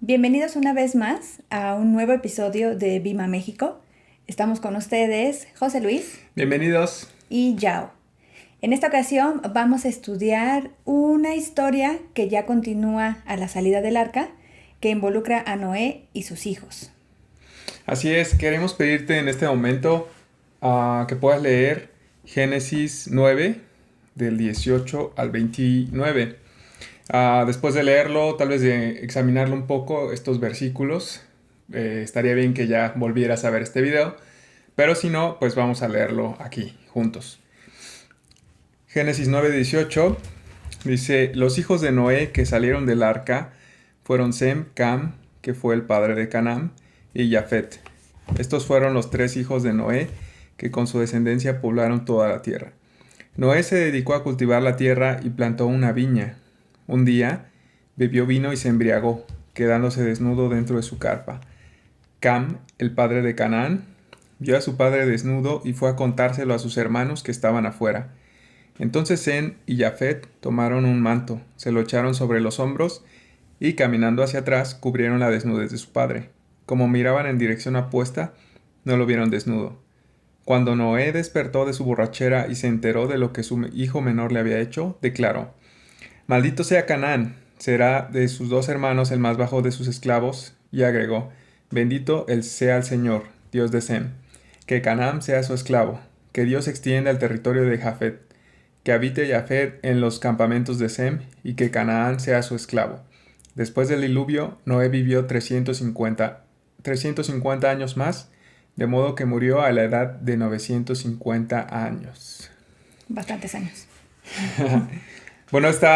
Bienvenidos una vez más a un nuevo episodio de Vima México. Estamos con ustedes José Luis Bienvenidos. y Yao. En esta ocasión vamos a estudiar una historia que ya continúa a la salida del arca, que involucra a Noé y sus hijos. Así es, queremos pedirte en este momento que puedas leer Génesis 9, del 18 al 29. Después de leerlo, tal vez de examinarlo un poco, estos versículos, estaría bien que ya volvieras a ver este video, pero si no, pues vamos a leerlo aquí, juntos. Génesis 9, 18 dice: Los hijos de Noé que salieron del arca fueron Sem, Cam, que fue el padre de Canaán, y Jafet. Estos fueron los tres hijos de Noé, que con su descendencia poblaron toda la tierra. Noé se dedicó a cultivar la tierra y plantó una viña. Un día bebió vino y se embriagó, quedándose desnudo dentro de su carpa. Cam, el padre de Canaán, vio a su padre desnudo y fue a contárselo a sus hermanos que estaban afuera. Entonces Sem y Jafet tomaron un manto, se lo echaron sobre los hombros y caminando hacia atrás cubrieron la desnudez de su padre. Como miraban en dirección opuesta, no lo vieron desnudo. Cuando Noé despertó de su borrachera y se enteró de lo que su hijo menor le había hecho, declaró: Maldito sea Canaán, será de sus dos hermanos el más bajo de sus esclavos, y agregó: Bendito sea el Señor, Dios de Sem, que Canaán sea su esclavo, que Dios extienda el territorio de Jafet, que habite Jafet en los campamentos de Sem, y que Canaán sea su esclavo. Después del diluvio, Noé vivió 350 años más, de modo que murió a la edad de 950 años. Bastantes años. Bueno, este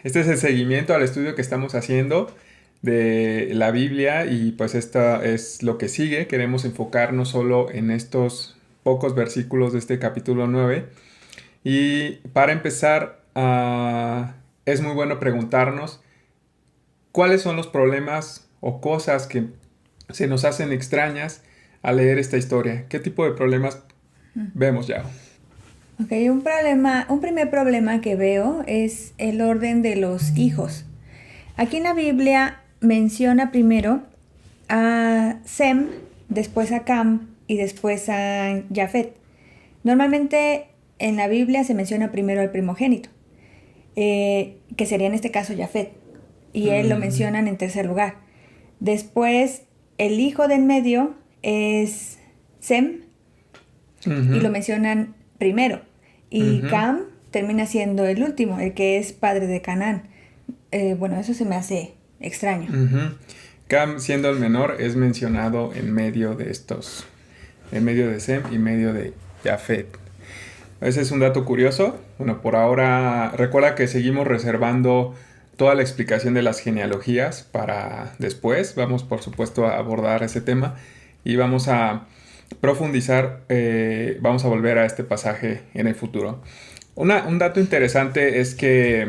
es el seguimiento al estudio que estamos haciendo de la Biblia y pues esta es lo que sigue. Queremos enfocarnos solo en estos pocos versículos de este capítulo 9. Y para empezar, es muy bueno preguntarnos cuáles son los problemas o cosas que se nos hacen extrañas al leer esta historia. ¿Qué tipo de problemas vemos ya? Ok, un primer problema que veo es el orden de los hijos. Aquí en la Biblia menciona primero a Sem, después a Cam y después a Jafet. Normalmente en la Biblia se menciona primero al primogénito, que sería en este caso Jafet, y él lo mencionan en tercer lugar. Después el hijo de en medio es Sem y lo mencionan primero. Y Cam termina siendo el último, el que es padre de Canaán. Bueno, eso se me hace extraño. Cam, siendo el menor, es mencionado en medio de estos, en medio de Sem y medio de Jafet. Ese es un dato curioso. Bueno, por ahora recuerda que seguimos reservando toda la explicación de las genealogías para después. Vamos, por supuesto, a abordar ese tema y vamos a profundizar, vamos a volver a este pasaje en el futuro. Un dato interesante es que,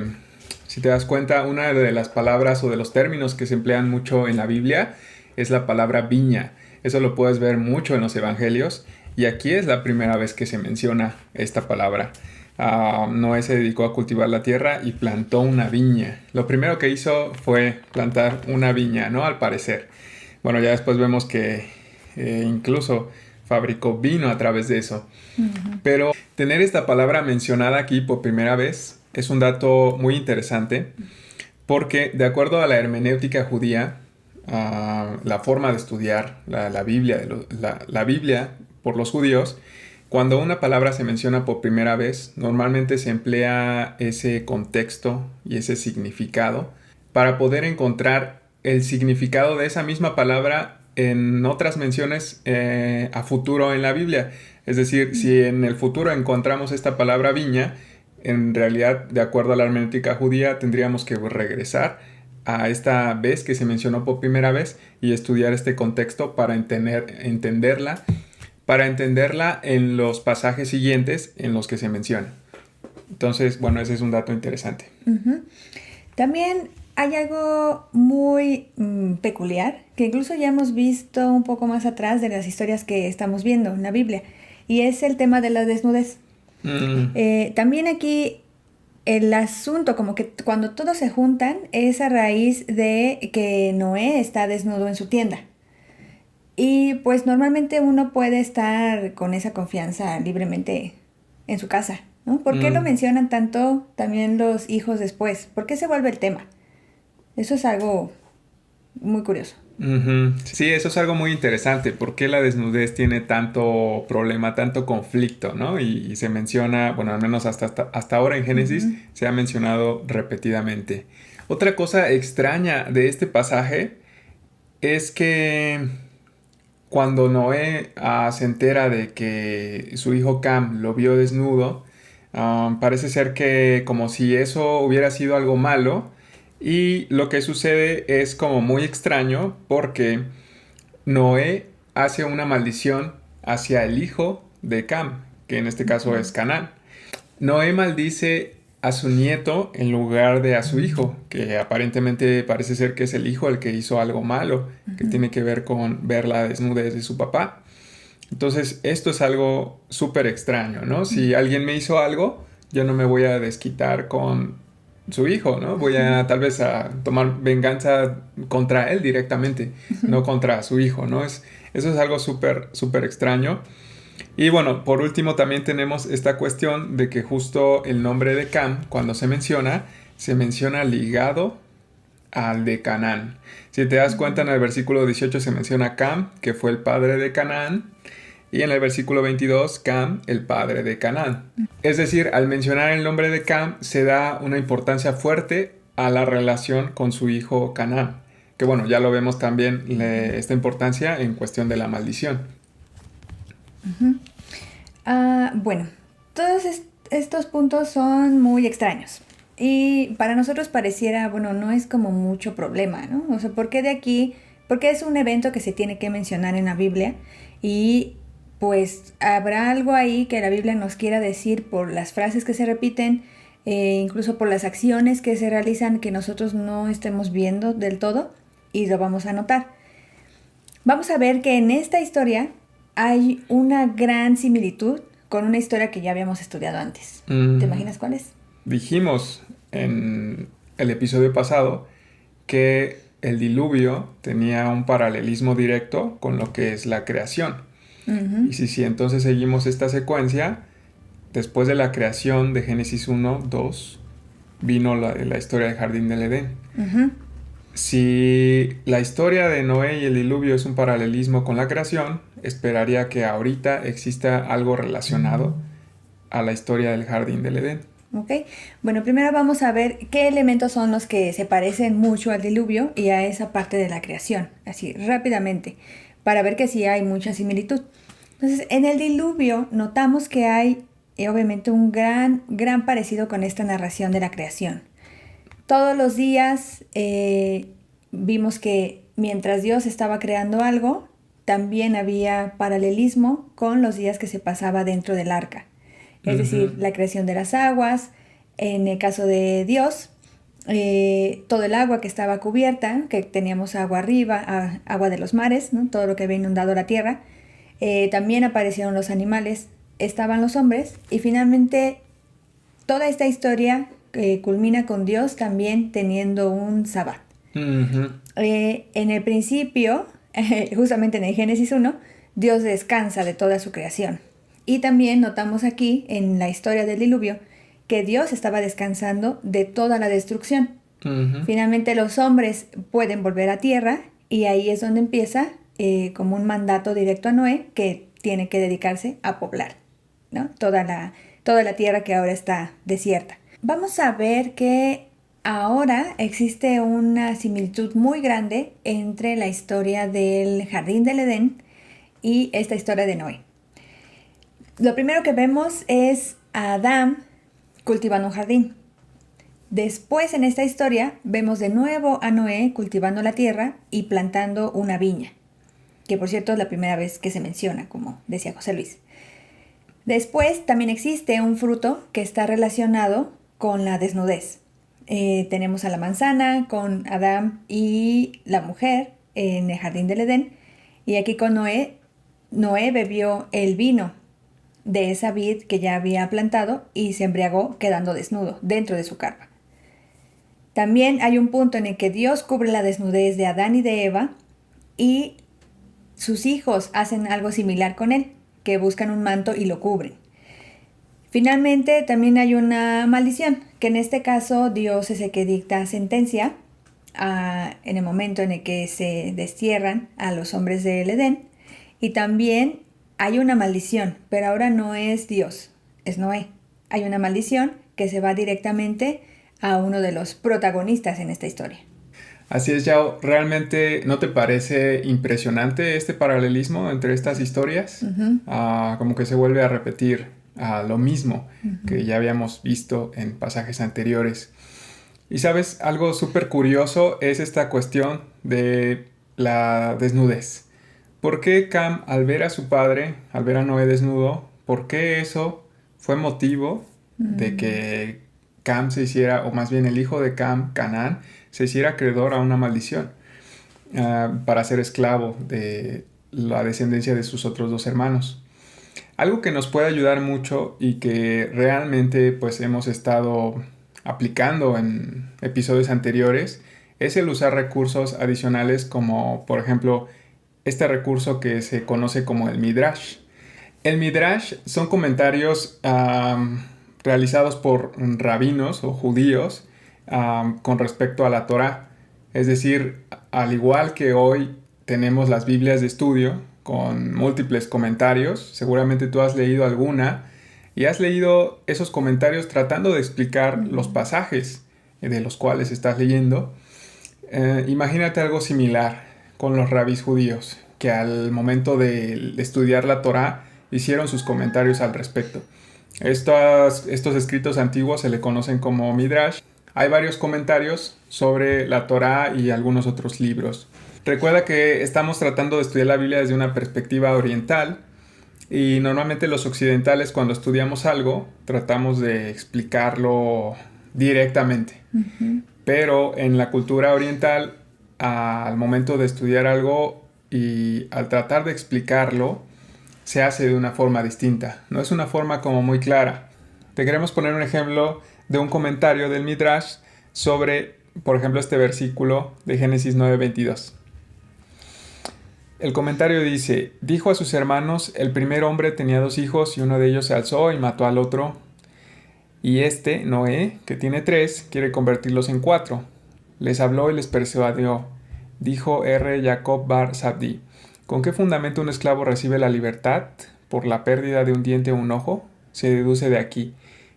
si te das cuenta, una de las palabras o de los términos que se emplean mucho en la Biblia es la palabra viña. Eso lo puedes ver mucho en los evangelios y aquí es la primera vez que se menciona esta palabra. Noé se dedicó a cultivar la tierra y plantó una viña. Lo primero que hizo fue plantar una viña, ¿no? Al parecer. Bueno, ya después vemos que incluso fabricó vino a través de eso. Pero tener esta palabra mencionada aquí por primera vez es un dato muy interesante porque, de acuerdo a la hermenéutica judía, la forma de estudiar la Biblia, la Biblia por los judíos, cuando una palabra se menciona por primera vez, normalmente se emplea ese contexto y ese significado para poder encontrar el significado de esa misma palabra en otras menciones a futuro en la Biblia. Es decir, si en el futuro encontramos esta palabra viña, en realidad, de acuerdo a la hermenéutica judía, tendríamos que regresar a esta vez que se mencionó por primera vez y estudiar este contexto para entenderla en los pasajes siguientes en los que se menciona. Entonces, bueno, ese es un dato interesante. También hay algo muy peculiar, que incluso ya hemos visto un poco más atrás de las historias que estamos viendo en la Biblia, y es el tema de la desnudez. También aquí el asunto, como que cuando todos se juntan, es a raíz de que Noé está desnudo en su tienda. Y pues normalmente uno puede estar con esa confianza libremente en su casa, ¿no? ¿Por qué lo Mm. mencionan tanto también los hijos después? ¿Por qué se vuelve el tema? Eso es algo muy curioso. Ujú. Sí, eso es algo muy interesante. ¿Por qué la desnudez tiene tanto problema, tanto conflicto, ¿no? Y se menciona, bueno, al menos hasta ahora en Génesis Ujú. se ha mencionado repetidamente. Otra cosa extraña de este pasaje es que cuando Noé se entera de que su hijo Cam lo vio desnudo, parece ser que como si eso hubiera sido algo malo, y lo que sucede es como muy extraño porque Noé hace una maldición hacia el hijo de Cam, que en este caso es Canaán. Noé maldice a su nieto en lugar de a su hijo, que aparentemente parece ser que es el hijo el que hizo algo malo, que Ujú. tiene que ver con ver la desnudez de su papá. Entonces, esto es algo súper extraño, ¿no? Si alguien me hizo algo, yo no me voy a desquitar con su hijo, ¿no? Voy a tal vez a tomar venganza contra él directamente, no contra su hijo, ¿no? Eso es algo súper, súper extraño. Y bueno, por último también tenemos esta cuestión de que justo el nombre de Cam, cuando se menciona ligado al de Canaán. Si te das cuenta, en el versículo 18 se menciona Cam, que fue el padre de Canaán, y en el versículo 22, Cam, el padre de Canaán. Es decir, al mencionar el nombre de Cam, se da una importancia fuerte a la relación con su hijo Canaán. Que bueno, ya lo vemos también esta importancia en cuestión de la maldición. Bueno, todos estos puntos son muy extraños. Y para nosotros pareciera, bueno, no es como mucho problema, ¿no? O sea, ¿por qué de aquí? Porque es un evento que se tiene que mencionar en la Biblia y pues habrá algo ahí que la Biblia nos quiera decir por las frases que se repiten, incluso por las acciones que se realizan que nosotros no estemos viendo del todo y lo vamos a notar. Vamos a ver que en esta historia hay una gran similitud con una historia que ya habíamos estudiado antes. ¿Te Mm, imaginas cuál es? Dijimos en el episodio pasado que el diluvio tenía un paralelismo directo con lo que es la creación. Ujú, Y si entonces seguimos esta secuencia, después de la creación de Génesis 1, 2, vino la historia del jardín del Edén. ujú. Si la historia de Noé y el diluvio es un paralelismo con la creación, esperaría que ahorita exista algo relacionado a la historia del jardín del Edén. Ok, bueno, primero vamos a ver qué elementos son los que se parecen mucho al diluvio y a esa parte de la creación, así rápidamente, para ver que sí hay mucha similitud. Entonces, en el diluvio notamos que hay obviamente un gran parecido con esta narración de la creación. Todos los días vimos que mientras Dios estaba creando algo, también había paralelismo con los días que se pasaba dentro del arca. Es decir, Ujú, la creación de las aguas, en el caso de Dios, todo el agua que estaba cubierta, que teníamos agua arriba, agua de los mares, ¿no? Todo lo que había inundado la tierra. También aparecieron los animales, estaban los hombres y finalmente toda esta historia culmina con Dios también teniendo un sabbat. ujú, En el principio, justamente en el Génesis 1, Dios descansa de toda su creación. Y también notamos aquí, en la historia del diluvio, que Dios estaba descansando de toda la destrucción. ujú. Finalmente los hombres pueden volver a tierra y ahí es donde empieza como un mandato directo a Noé que tiene que dedicarse a poblar, ¿no? Toda la tierra que ahora está desierta. Vamos a ver que ahora existe una similitud muy grande entre la historia del jardín del Edén y esta historia de Noé. Lo primero que vemos es a Adán cultivando un jardín. Después en esta historia vemos de nuevo a Noé cultivando la tierra y plantando una viña, que por cierto es la primera vez que se menciona, como decía José Luis. Después también existe un fruto que está relacionado con la desnudez. Tenemos a la manzana con Adán y la mujer en el jardín del Edén. Y aquí con Noé, Noé bebió el vino de esa vid que ya había plantado y se embriagó quedando desnudo dentro de su carpa. También hay un punto en el que Dios cubre la desnudez de Adán y de Eva y sus hijos hacen algo similar con él, que buscan un manto y lo cubren. Finalmente también hay una maldición, que en este caso Dios es el que dicta sentencia en el momento en el que se destierran a los hombres del Edén. Y también hay una maldición, pero ahora no es Dios, es Noé. Hay una maldición que se va directamente a uno de los protagonistas en esta historia. Así es, Yao. ¿Realmente no te parece impresionante este paralelismo entre estas historias? Como que se vuelve a repetir lo mismo que ya habíamos visto en pasajes anteriores. Y sabes, algo súper curioso es esta cuestión de la desnudez. ¿Por qué Cam, al ver a su padre, al ver a Noé desnudo, por qué eso fue motivo de que Cam se hiciera, o más bien el hijo de Cam, Canaán, se hiciera acreedor a una maldición para ser esclavo de la descendencia de sus otros dos hermanos? Algo que nos puede ayudar mucho y que realmente pues hemos estado aplicando en episodios anteriores es el usar recursos adicionales como por ejemplo este recurso que se conoce como el Midrash. El Midrash son comentarios realizados por rabinos o judíos con respecto a la Torá. Es decir, al igual que hoy tenemos las Biblias de estudio con múltiples comentarios, seguramente tú has leído alguna y has leído esos comentarios tratando de explicar los pasajes de los cuales estás leyendo. Imagínate algo similar con los rabís judíos, que al momento de estudiar la Torá hicieron sus comentarios al respecto. Estos escritos antiguos se le conocen como Midrash. Hay varios comentarios sobre la Torá y algunos otros libros. Recuerda que estamos tratando de estudiar la Biblia desde una perspectiva oriental y normalmente los occidentales cuando estudiamos algo tratamos de explicarlo directamente. Pero en la cultura oriental, al momento de estudiar algo y al tratar de explicarlo, se hace de una forma distinta. No es una forma como muy clara. Te queremos poner un ejemplo de un comentario del Midrash sobre, por ejemplo, este versículo de Génesis 9:22. El comentario dice: dijo a sus hermanos, el primer hombre tenía 2 hijos y uno de ellos se alzó y mató al otro. Y este, Noé, que tiene 3, quiere convertirlos en 4. Les habló y les persuadió. Dijo R. Jacob Bar Sabdi: ¿con qué fundamento un esclavo recibe la libertad? ¿Por la pérdida de un diente o un ojo? Se deduce de aquí.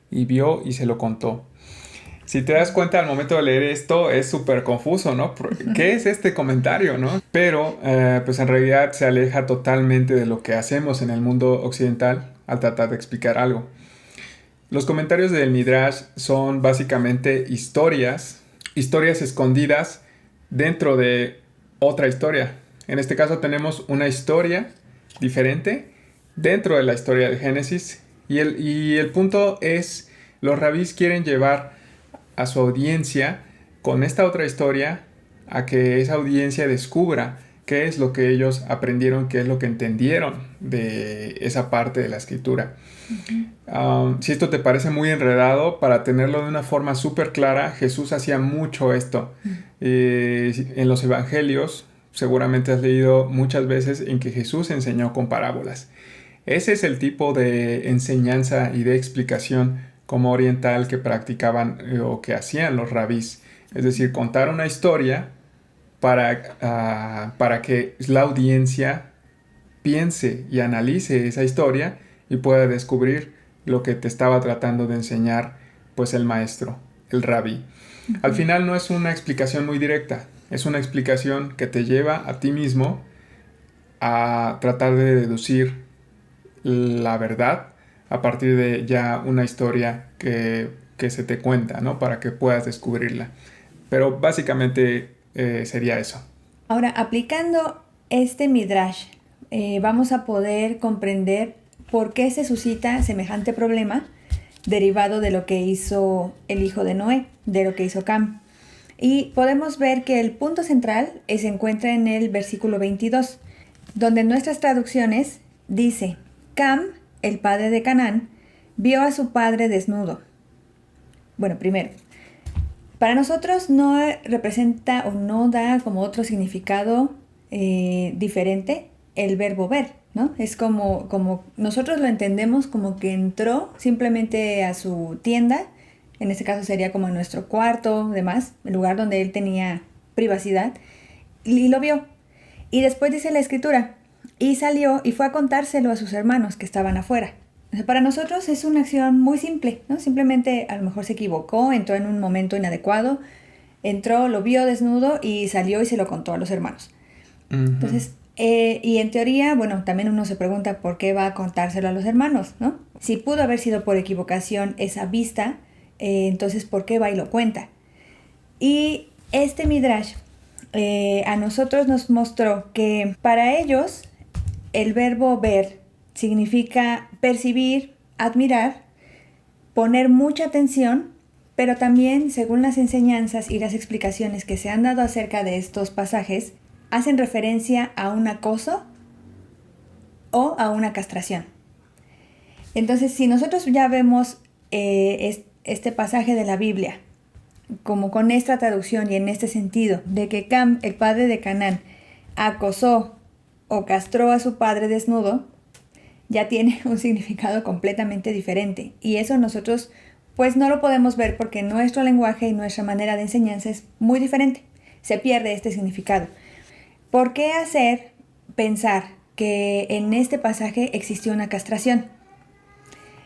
Y vio y se lo contó. Si te das cuenta al momento de leer esto es súper confuso, ¿no? ¿Qué es este comentario, no? Pero pues en realidad se aleja totalmente de lo que hacemos en el mundo occidental al tratar de explicar algo. Los comentarios del Midrash son básicamente historias escondidas dentro de otra historia. En este caso tenemos una historia diferente dentro de la historia de Génesis y el punto es, los rabís quieren llevar a su audiencia con esta otra historia a que esa audiencia descubra qué es lo que ellos aprendieron, qué es lo que entendieron de esa parte de la escritura. Si esto te parece muy enredado, para tenerlo de una forma súper clara, Jesús hacía mucho esto. En los evangelios seguramente has leído muchas veces en que Jesús enseñó con parábolas. Ese es el tipo de enseñanza y de explicación como oriental que practicaban o que hacían los rabís. Es decir, contar una historia para que la audiencia piense y analice esa historia y pueda descubrir lo que te estaba tratando de enseñar pues el maestro, el rabí. Al final no es una explicación muy directa, es una explicación que te lleva a ti mismo a tratar de deducir la verdad a partir de ya una historia que se te cuenta, ¿no? Para que puedas descubrirla. Pero básicamente sería eso. Ahora, aplicando este Midrash, vamos a poder comprender por qué se suscita semejante problema derivado de lo que hizo el hijo de Noé, de lo que hizo Cam. Y podemos ver que el punto central se encuentra en el versículo 22, donde en nuestras traducciones dice: Cam el padre de Canaán, vio a su padre desnudo. Bueno, primero, para nosotros no representa o no da como otro significado diferente el verbo ver, ¿no? Es como nosotros lo entendemos como que entró simplemente a su tienda, en este caso sería como en nuestro cuarto, demás, el lugar donde él tenía privacidad, y lo vio. Y después dice la escritura, y salió y fue a contárselo a sus hermanos que estaban afuera. O sea, para nosotros es una acción muy simple, ¿no? Simplemente a lo mejor se equivocó, entró en un momento inadecuado, entró, lo vio desnudo y salió y se lo contó a los hermanos. Entonces, y en teoría, bueno, también uno se pregunta por qué va a contárselo a los hermanos, ¿no? Si pudo haber sido por equivocación esa vista, entonces ¿por qué va y lo cuenta? Y este Midrash a nosotros nos mostró que para ellos el verbo ver significa percibir, admirar, poner mucha atención, pero también, según las enseñanzas y las explicaciones que se han dado acerca de estos pasajes, hacen referencia a un acoso o a una castración. Entonces, si nosotros ya vemos este pasaje de la Biblia como con esta traducción y en este sentido, de que Cam, el padre de Canaán, acosó o castró a su padre desnudo, ya tiene un significado completamente diferente. Y eso nosotros pues no lo podemos ver porque nuestro lenguaje y nuestra manera de enseñanza es muy diferente. Se pierde este significado. ¿Por qué hacer pensar que en este pasaje existió una castración?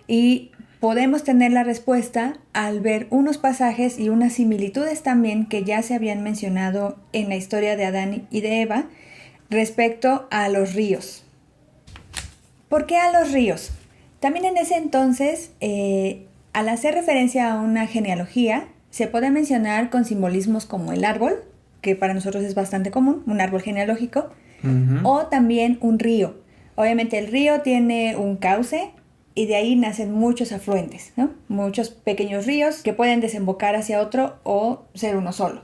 Y podemos tener la respuesta al ver unos pasajes y unas similitudes también que ya se habían mencionado en la historia de Adán y de Eva respecto a los ríos. ¿Por qué a los ríos? También en ese entonces, al hacer referencia a una genealogía, se puede mencionar con simbolismos como el árbol, que para nosotros es bastante común, un árbol genealógico, o también un río. Obviamente el río tiene un cauce y de ahí nacen muchos afluentes, ¿no? Muchos pequeños ríos que pueden desembocar hacia otro o ser uno solo.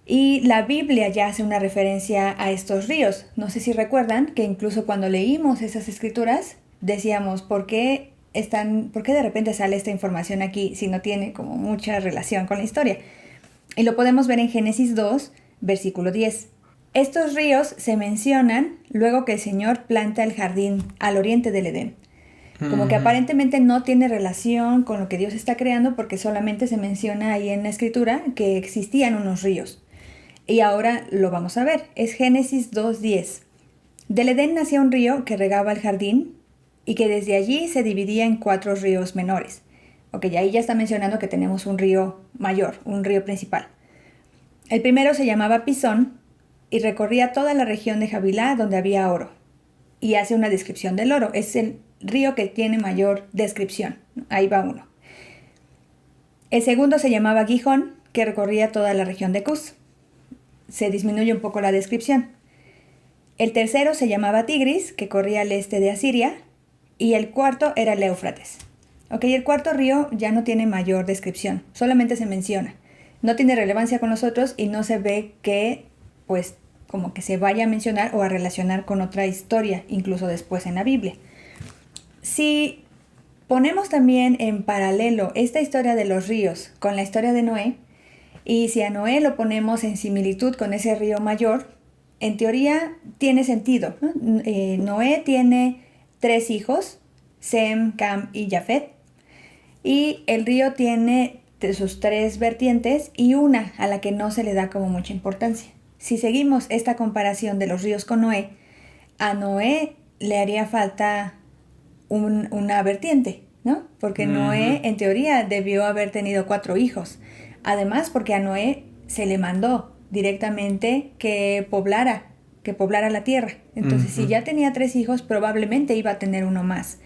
Y la Biblia ya hace una referencia a estos ríos. No sé si recuerdan que incluso cuando leímos esas escrituras decíamos, ¿por qué de repente sale esta información aquí si no tiene como mucha relación con la historia? Y lo podemos ver en Génesis 2, versículo 10. Estos ríos se mencionan luego que el Señor planta el jardín al oriente del Edén. Como que aparentemente no tiene relación con lo que Dios está creando porque solamente se menciona ahí en la escritura que existían unos ríos. Y ahora lo vamos a ver. Es Génesis 2:10. Del Edén nacía un río que regaba el jardín y que desde allí se dividía en 4 ríos menores. Ok, ahí ya está mencionando que tenemos un río mayor, un río principal. El primero se llamaba Pisón y recorría toda la región de Havilá donde había oro. Y hace una descripción del oro. Es el río que tiene mayor descripción. Ahí va uno. El segundo se llamaba Gihón, que recorría toda la región de Cus. Se disminuye un poco la descripción. El tercero se llamaba Tigris, que corría al este de Asiria. Y el cuarto era el Éufrates. Ok, el cuarto río ya no tiene mayor descripción, solamente se menciona. No tiene relevancia con los otros y no se ve que, pues, como que se vaya a mencionar o a relacionar con otra historia, incluso después en la Biblia. Si ponemos también en paralelo esta historia de los ríos con la historia de Noé, y si a Noé lo ponemos en similitud con ese río mayor, en teoría tiene sentido, ¿no? Noé tiene 3 hijos, Sem, Cam y Jafet, y el río tiene sus 3 vertientes y una a la que no se le da como mucha importancia. Si seguimos esta comparación de los ríos con Noé, a Noé le haría falta una vertiente, ¿no? Porque Noé en teoría debió haber tenido 4 hijos. Además, porque a Noé se le mandó directamente que poblara la tierra. Entonces, si ya tenía 3 hijos, probablemente iba a tener uno más.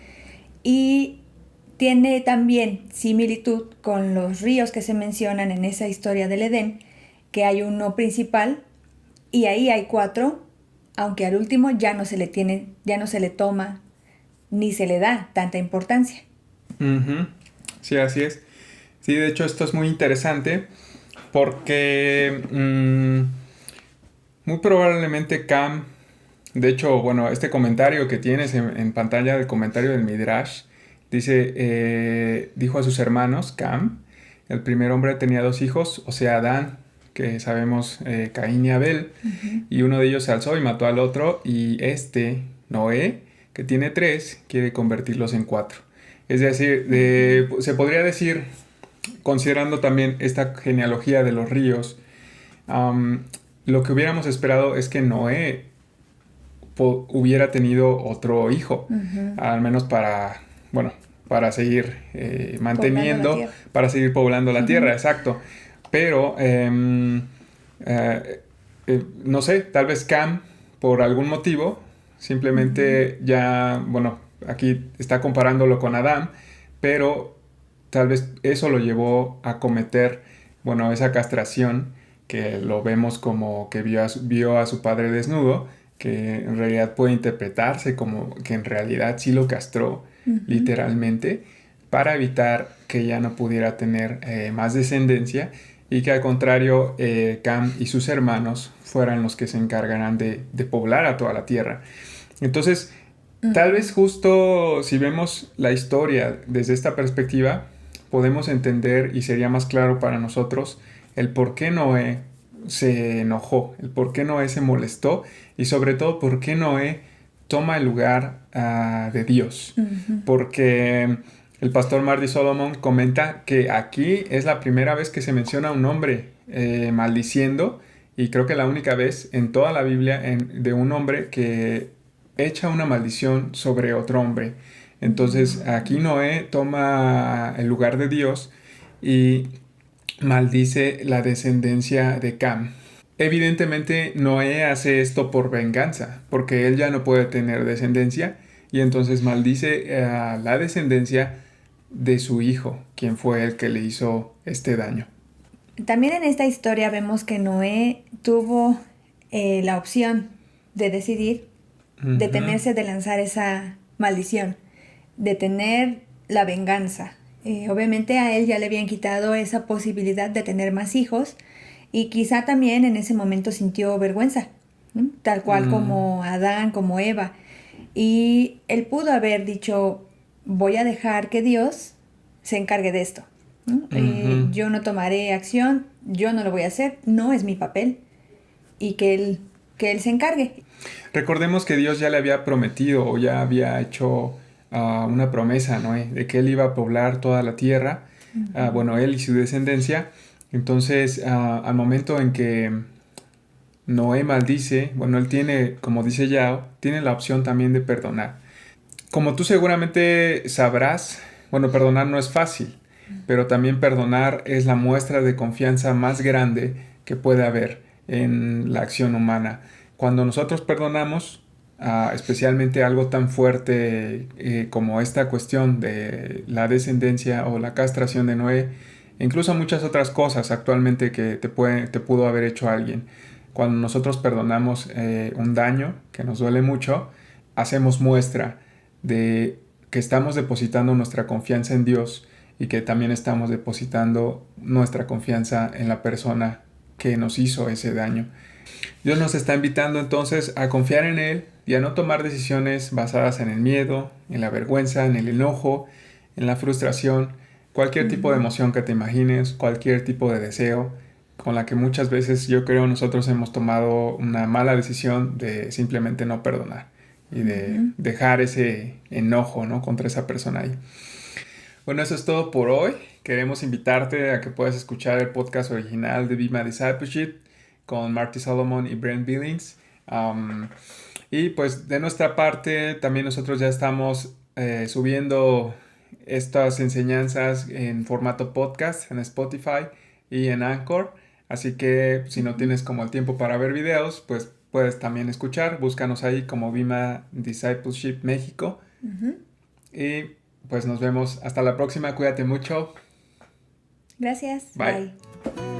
Y tiene también similitud con los ríos que se mencionan en esa historia del Edén, que hay uno principal y ahí hay 4, aunque al último ya no se le toma ni se le da tanta importancia. Sí, así es. Sí, de hecho esto es muy interesante porque muy probablemente Cam De hecho, bueno, este comentario que tienes en pantalla, el comentario del Midrash, dice, dijo a sus hermanos, Cam, el primer hombre tenía 2 hijos, o sea, Adán, que sabemos, Caín y Abel, y uno de ellos se alzó y mató al otro, y Noé, que tiene 3, quiere convertirlos en 4. Es decir, se podría decir, considerando también esta genealogía de los ríos, lo que hubiéramos esperado es que Noé hubiera tenido otro hijo, al menos para seguir manteniendo, para seguir poblando la tierra, exacto. Pero, no sé, tal vez Cam, por algún motivo, simplemente ya, bueno, aquí está comparándolo con Adán, pero tal vez eso lo llevó a cometer, bueno, esa castración que lo vemos como que vio a su padre desnudo, que en realidad puede interpretarse como que en realidad sí lo castró, literalmente, para evitar que ya no pudiera tener más descendencia y que al contrario Cam y sus hermanos fueran los que se encargaran de poblar a toda la tierra. Entonces, tal vez justo si vemos la historia desde esta perspectiva, podemos entender y sería más claro para nosotros el por qué Noé se enojó, el por qué Noé se molestó y sobre todo por qué Noé toma el lugar de Dios. Porque el pastor Marty Solomon comenta que aquí es la primera vez que se menciona a un hombre maldiciendo, y creo que la única vez en toda la Biblia de un hombre que echa una maldición sobre otro hombre. Entonces aquí Noé toma el lugar de Dios y maldice la descendencia de Cam. Evidentemente Noé hace esto por venganza, porque él ya no puede tener descendencia y entonces maldice a la descendencia de su hijo, quien fue el que le hizo este daño. También en esta historia vemos que Noé tuvo la opción de decidir detenerse de lanzar esa maldición, de tener la venganza. Obviamente a él ya le habían quitado esa posibilidad de tener más hijos y quizá también en ese momento sintió vergüenza, ¿no? Tal cual como Adán, como Eva. Y él pudo haber dicho, voy a dejar que Dios se encargue de esto, ¿no? Yo no tomaré acción, yo no lo voy a hacer, no es mi papel, y que él se encargue. Recordemos que Dios ya le había prometido o ya había hecho una promesa, ¿no? De que él iba a poblar toda la tierra, bueno, él y su descendencia. Entonces, al momento en que Noé maldice, bueno, él tiene, como dice Yao, tiene la opción también de perdonar. Como tú seguramente sabrás, bueno, perdonar no es fácil, pero también perdonar es la muestra de confianza más grande que puede haber en la acción humana. Cuando nosotros perdonamos, especialmente algo tan fuerte como esta cuestión de la descendencia o la castración de Noé, incluso muchas otras cosas actualmente que te pudo haber hecho alguien. Cuando nosotros perdonamos un daño que nos duele mucho, hacemos muestra de que estamos depositando nuestra confianza en Dios y que también estamos depositando nuestra confianza en la persona que nos hizo ese daño. Dios nos está invitando entonces a confiar en Él y a no tomar decisiones basadas en el miedo, en la vergüenza, en el enojo, en la frustración, cualquier tipo de emoción que te imagines, cualquier tipo de deseo, con la que muchas veces yo creo nosotros hemos tomado una mala decisión de simplemente no perdonar y de dejar ese enojo, ¿no?, contra esa persona ahí. Bueno, eso es todo por hoy. Queremos invitarte a que puedas escuchar el podcast original de Be My Discipleship con Marty Solomon y Brent Billings. Y pues de nuestra parte también nosotros ya estamos subiendo estas enseñanzas en formato podcast en Spotify y en Anchor. Así que si no tienes como el tiempo para ver videos, pues puedes también escuchar. Búscanos ahí como Be My Discipleship México. Y pues nos vemos hasta la próxima. Cuídate mucho. Gracias. Bye. Bye.